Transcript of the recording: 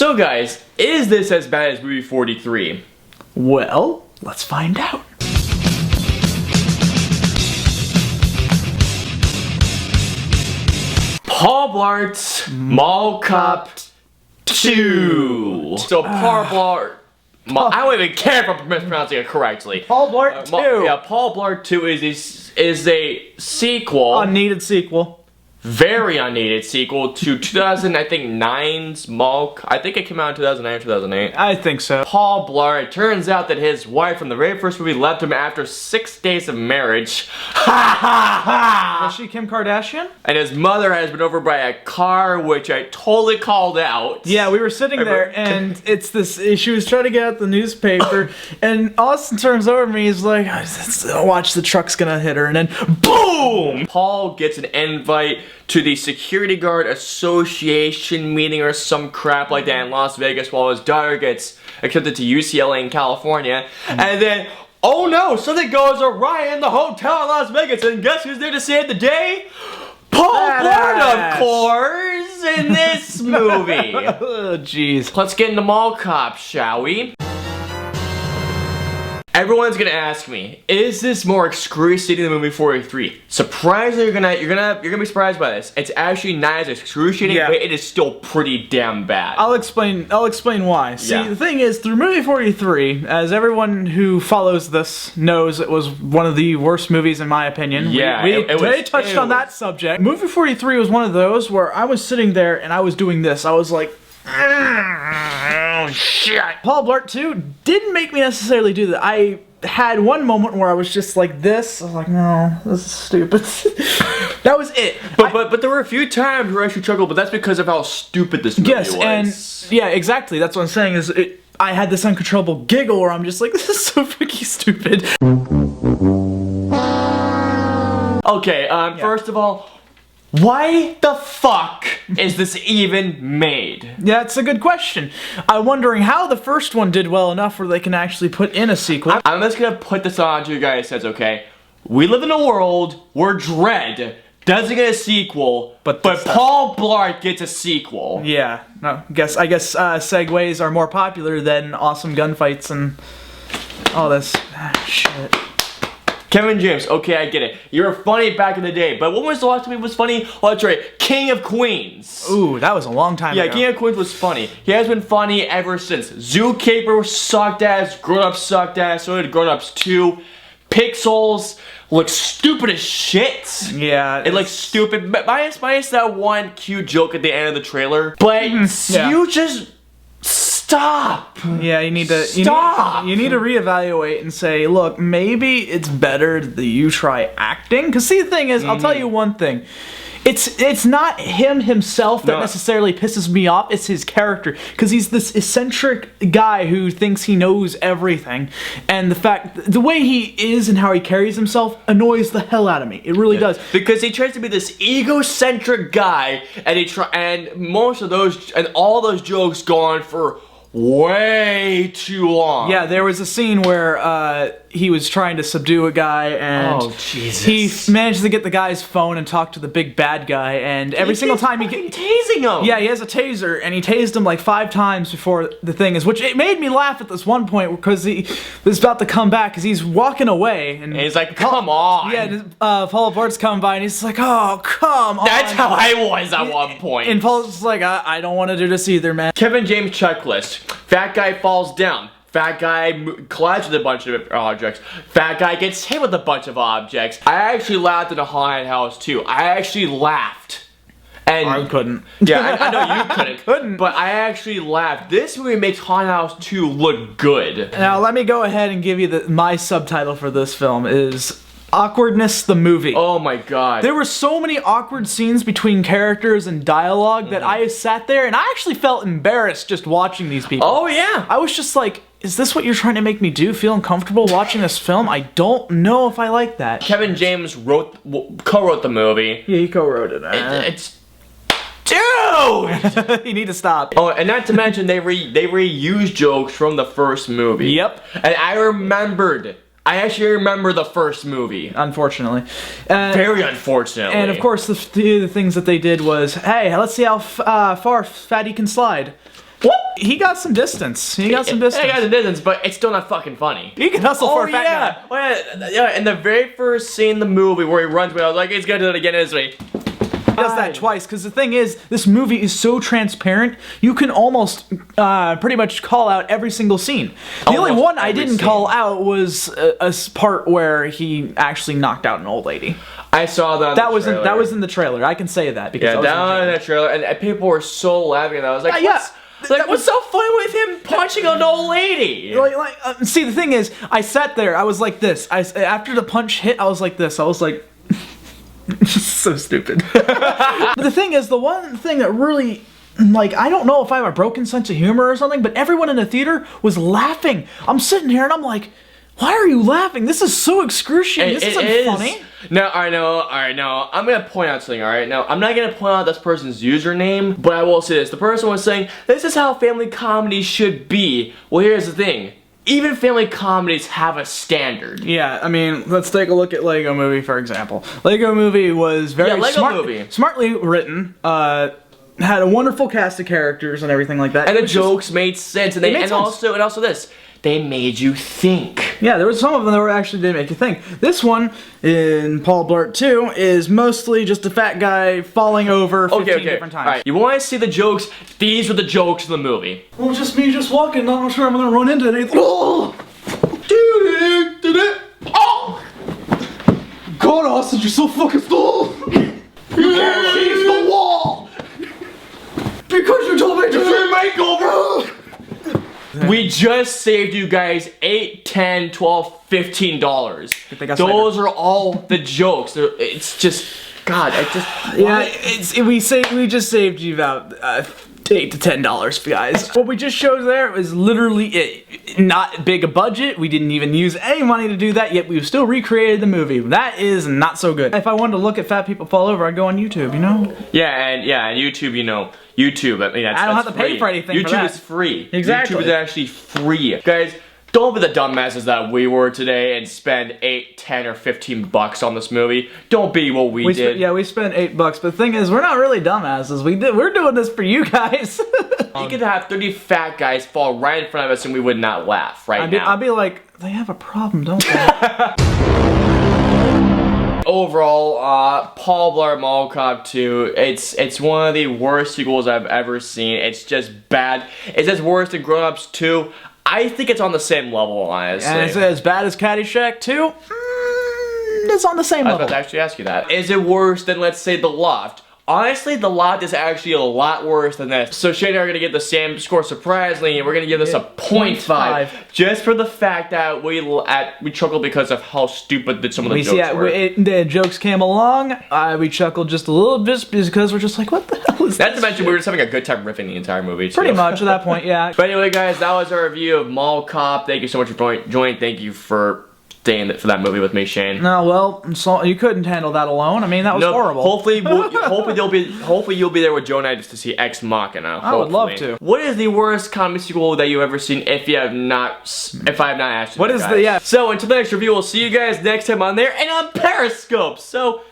So guys, is this as bad as movie 43? Well, let's find out. Paul Blart's Mall Cop 2. So Paul Blart... I don't even care if I'm mispronouncing it correctly. Paul Blart 2. Yeah, Paul Blart 2 is a sequel. Unneeded sequel. Very unneeded sequel to 2009's Mall... I think it came out in 2009 or 2008. I think so. Paul Blart, it turns out that his wife from the very first movie left him after 6 days of marriage. Ha ha ha! Was she Kim Kardashian? And his mother has been over by a car, which I totally called out. Yeah, we were sitting there, and it's this. She was trying to get out the newspaper, and Austin turns over to me. He's like, "Watch, the truck's gonna hit her," and then boom! Paul gets an invite to the Security Guard Association meeting or some crap like that in Las Vegas, while his daughter gets accepted to UCLA in California, and then. Oh no, something goes awry in the hotel in Las Vegas, and guess who's there to save the day? Paul Blart, of course, in this movie. Oh, jeez. Let's get into Mall Cop, shall we? Everyone's gonna ask me, is this more excruciating than movie 43? Surprisingly, you're gonna be surprised by this. It's actually not as excruciating, but it is still pretty damn bad. I'll explain why. See, the thing is, through movie 43, as everyone who follows this knows, it was one of the worst movies in my opinion. Yeah, we touched on that subject. Movie 43 was one of those where I was sitting there and I was doing this. I was like, oh shit. Paul Blart 2 didn't make me necessarily do that. I had one moment where I was just like this. I was like, no, this is stupid. That was it. But there were a few times where I actually chuckled, but that's because of how stupid this movie was. Yes, and yeah, exactly. That's what I'm saying is I had this uncontrollable giggle where I'm just like, this is so freaking stupid. Okay, first of all, why the fuck is this even made? Yeah, it's a good question. I'm wondering how the first one did well enough where they can actually put in a sequel. I'm just gonna put this on to you guys' heads, okay? We live in a world where Dredd doesn't get a sequel, but Paul Blart gets a sequel. Yeah, no, I guess segues are more popular than awesome gunfights and all this shit. Kevin James, okay, I get it. You were funny back in the day, but when was the last time he was funny? Oh, that's right, King of Queens. Ooh, that was a long time ago. Yeah, King of Queens was funny. He has been funny ever since. Zookeeper sucked ass, Grown Ups sucked ass, so did Grown Ups 2. Pixels looks stupid as shit. Yeah. It looks stupid, minus that one cute joke at the end of the trailer. But you just... Stop! Yeah, you need to You need to reevaluate and say, look, maybe it's better that you try acting. Because see, the thing is, I'll tell you one thing. It's not him himself that necessarily pisses me off, it's his character. Because he's this eccentric guy who thinks he knows everything. And the way he is and how he carries himself annoys the hell out of me. It really does. Because he tries to be this egocentric guy, and most of those, and all those jokes go on for way too long. Yeah, there was a scene where he was trying to subdue a guy, and he managed to get the guy's phone and talk to the big bad guy, and every single time he tasing him. Yeah, he has a taser, and he tased him like 5 times before the thing is, which it made me laugh at this one point because he was about to come back because he's walking away, and he's like, "Come on!" Yeah, Paul Blart's coming by, and he's like, "Oh, come on!" That's how I was at one point. And Paul's like, "I don't want to do this either, man." Kevin James checklist: fat guy falls down. Fat guy collides with a bunch of objects. Fat guy gets hit with a bunch of objects. I actually laughed in a haunted house too. I actually laughed. And I couldn't. Yeah, I know you couldn't. But I actually laughed. This movie makes Haunted House 2 look good. Now let me go ahead and give you my subtitle for this film is Awkwardness the Movie. Oh my god. There were so many awkward scenes between characters and dialogue that I sat there and I actually felt embarrassed just watching these people. Oh yeah. I was just like, is this what you're trying to make me do? Feel uncomfortable watching this film? I don't know if I like that. Kevin James co-wrote the movie. Yeah, he co-wrote it. It's... Dude! You need to stop. Oh, and not to mention they reused jokes from the first movie. Yep. And I actually remember the first movie. Unfortunately. Very unfortunately. And of course, the things that they did was, hey, let's see how far Fatty can slide. What? He got some distance. He got some distance. He got some distance, but it's still not fucking funny. He can hustle for a fat guy. Oh, yeah. In the very first scene in the movie where he runs away, I was like, he's gonna do it again, isn't he? He does that twice, because the thing is, this movie is so transparent, you can almost pretty much call out every single scene. The only one I didn't call out was a part where he actually knocked out an old lady. I saw that. That was in the trailer. I can say that because that was in the trailer, and people were so laughing at that. I was like, what's so funny with him punching an old lady? See, the thing is, I sat there. I was like this. After the punch hit, I was like this. I was like. So stupid. But the thing is, the one thing that really, like, I don't know if I have a broken sense of humor or something, but everyone in the theater was laughing. I'm sitting here and I'm like, why are you laughing? This is so excruciating. This isn't funny. No, alright, no. I'm gonna point out something, alright? Now, I'm not gonna point out this person's username, but I will say this. The person was saying, this is how family comedy should be. Well, here's the thing. Even family comedies have a standard. Yeah, I mean, let's take a look at Lego Movie, for example. Lego Movie was very smartly written, had a wonderful cast of characters and everything like that. And the jokes made sense, and also this. They made you think. Yeah, there was some of them that actually did make you think. This one, in Paul Blart 2, is mostly just a fat guy falling over 15 different times. Alright, you want to see the jokes? These were the jokes in the movie. Well, just me just walking, not sure I'm gonna run into anything. Oh! Oh! God, Austin, you're so fucking slow! You can't change the wall! Because you told me to do makeover! We just saved you guys $8, $10, $12, $15. Those are all the jokes. It's just, God, we just saved you about $8 to $10, guys. What we just showed there was literally it. Not big a budget. We didn't even use any money to do that, yet we've still recreated the movie. That is not so good. If I wanted to look at fat people fall over, I'd go on YouTube, you know? Yeah, and YouTube, you know. YouTube, I mean, I don't have to pay for anything. YouTube is free. Exactly. YouTube is actually free. Guys, don't be the dumbasses that we were today and spend $8, $10, or $15 on this movie. Don't be what we did. We spent $8, but the thing is, we're not really dumbasses. We're doing this for you guys. You could have 30 fat guys fall right in front of us and we would not laugh now. I'd be like, they have a problem, don't they? Overall, Paul Blart Mall Cop 2, it's one of the worst sequels I've ever seen. It's just bad. It's just worse than Grown Ups 2. I think it's on the same level, honestly. And is it as bad as Caddyshack 2? It's on the same level. I was about to actually ask you that. Is it worse than, let's say, The Loft? Honestly, The Loft is actually a lot worse than this. So Shane and I are going to give the same score surprisingly, and we're going to give this a 0.5. Just for the fact that we chuckled because of how stupid some of the jokes were. The jokes came along, we chuckled just a little bit because we're just like, what the hell is Not to mention we were just having a good time riffing the entire movie too. Pretty much at that point, yeah. But anyway guys, that was our review of Mall Cop. Thank you so much for joining. Thank you for staying for that movie with me, Shane. No, well, so you couldn't handle that alone. I mean, that was horrible. Hopefully you'll be there with Joe and I just to see Ex Machina. I would love to. What is the worst comedy sequel that you've ever seen? If I have not asked you. What is the So until the next review, we'll see you guys next time on there and on Periscope. So